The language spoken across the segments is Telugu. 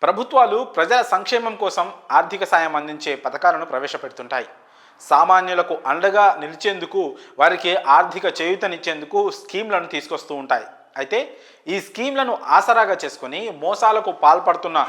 ప్రభుత్వాలు ప్రజల సంక్షేమం కోసం ఆర్థిక సాయం అందించే పథకాలను ప్రవేశపెడుతుంటాయి. సామాన్యులకు అండగా నిలిచేందుకు, వారికి ఆర్థిక చేయూతనిచ్చేందుకు స్కీమ్లను తీసుకొస్తూ ఉంటాయి. అయితే ఈ స్కీమ్లను ఆసరాగా చేసుకొని మోసాలకు పాల్పడుతున్న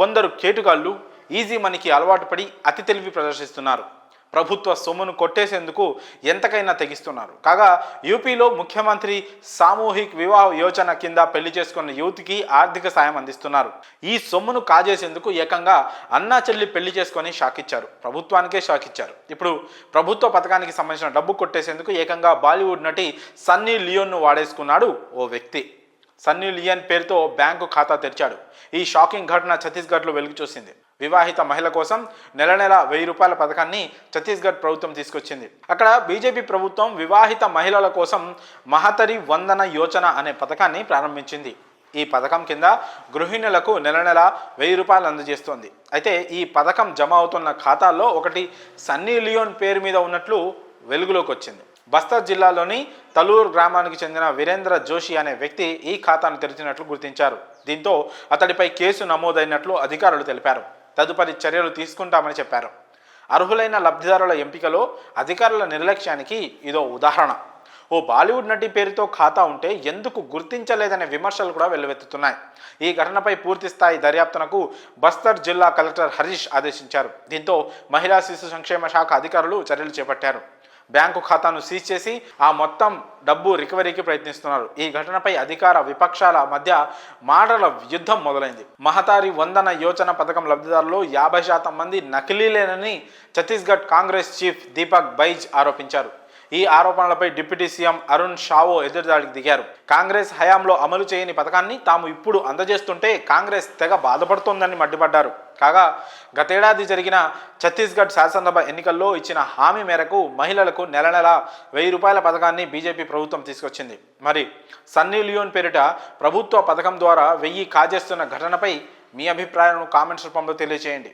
కొందరు కేటుగాళ్ళు ఈజీ మనీకి అలవాటు పడి అతి తెలివి ప్రదర్శిస్తున్నారు. ప్రభుత్వ సొమ్మును కొట్టేసేందుకు ఎంతకైనా తెగిస్తున్నారు. కాగా యూపీలో ముఖ్యమంత్రి సామూహిక వివాహ యోజన కింద పెళ్లి చేసుకున్న యువతికి ఆర్థిక సాయం అందిస్తున్నారు. ఈ సొమ్మును కాజేసేందుకు ఏకంగా అన్నా చెల్లి పెళ్లి చేసుకొని షాక్ ఇచ్చారు. ప్రభుత్వానికే షాక్ ఇచ్చారు. ఇప్పుడు ప్రభుత్వ పథకానికి సంబంధించిన డబ్బు కొట్టేసేందుకు ఏకంగా బాలీవుడ్ నటి సన్నీ లియోన్ను వాడేసుకున్నాడు ఓ వ్యక్తి. సన్నీ లియోన్ పేరుతో బ్యాంకు ఖాతా తెరిచాడు. ఈ షాకింగ్ ఘటన ఛత్తీస్గఢ్లో వెలుగు చూసింది. వివాహిత మహిళ కోసం నెల 1000 రూపాయల పథకాన్ని ఛత్తీస్గఢ్ ప్రభుత్వం తీసుకొచ్చింది. అక్కడ బీజేపీ ప్రభుత్వం వివాహిత మహిళల కోసం మహతరి వందన యోజన అనే పథకాన్ని ప్రారంభించింది. ఈ పథకం కింద గృహిణులకు నెల 1000 రూపాయలు అందజేస్తోంది. అయితే ఈ పథకం జమ అవుతున్న ఖాతాల్లో ఒకటి సన్నీ లియోన్ పేరు మీద ఉన్నట్లు వెలుగులోకి వచ్చింది. బస్తర్ జిల్లాలోని తలూర్ గ్రామానికి చెందిన వీరేంద్ర జోషి అనే వ్యక్తి ఈ ఖాతాను తెరిచినట్లు గుర్తించారు. దీంతో అతడిపై కేసు నమోదైనట్లు అధికారులు తెలిపారు. తదుపరి చర్యలు తీసుకుంటామని చెప్పారు. అర్హులైన లబ్ధిదారుల ఎంపికలో అధికారుల నిర్లక్ష్యానికి ఇదో ఉదాహరణ. ఓ బాలీవుడ్ నటి పేరుతో ఖాతా ఉంటే ఎందుకు గుర్తించలేదనే విమర్శలు కూడా వెల్లువెత్తుతున్నాయి. ఈ ఘటనపై పూర్తి స్థాయి దర్యాప్తునకు బస్తర్ జిల్లా కలెక్టర్ హరీష్ ఆదేశించారు. దీంతో మహిళా శిశు సంక్షేమ శాఖ అధికారులు చర్యలు చేపట్టారు. బ్యాంకు ఖాతాను సీజ్ చేసి ఆ మొత్తం డబ్బు రికవరీకి ప్రయత్నిస్తున్నారు. ఈ ఘటనపై అధికార విపక్షాల మధ్య మాటల యుద్ధం మొదలైంది. మహతారి వందన యోజన పథకం లబ్ధిదారులు 50% మంది నకిలీలేనని ఛత్తీస్గఢ్ కాంగ్రెస్ చీఫ్ దీపక్ బైజ్ ఆరోపించారు. ఈ ఆరోపణలపై డిప్యూటీ సీఎం అరుణ్ షావో ఎదురుదాడికి దిగారు. కాంగ్రెస్ హయాంలో అమలు చేయని పథకాన్ని తాము ఇప్పుడు అందజేస్తుంటే కాంగ్రెస్ తెగ బాధపడుతోందని మండిపడ్డారు. కాగా గతేడాది జరిగిన ఛత్తీస్గఢ్ శాసనసభ ఎన్నికల్లో ఇచ్చిన హామీ మేరకు మహిళలకు నెల 1000 రూపాయల పథకాన్ని బీజేపీ ప్రభుత్వం తీసుకొచ్చింది. మరి సన్నీ లియోన్ పేరిట ప్రభుత్వ పథకం ద్వారా 1000 కాజేస్తున్న ఘటనపై మీ అభిప్రాయాలను కామెంట్స్ రూపంలో తెలియజేయండి.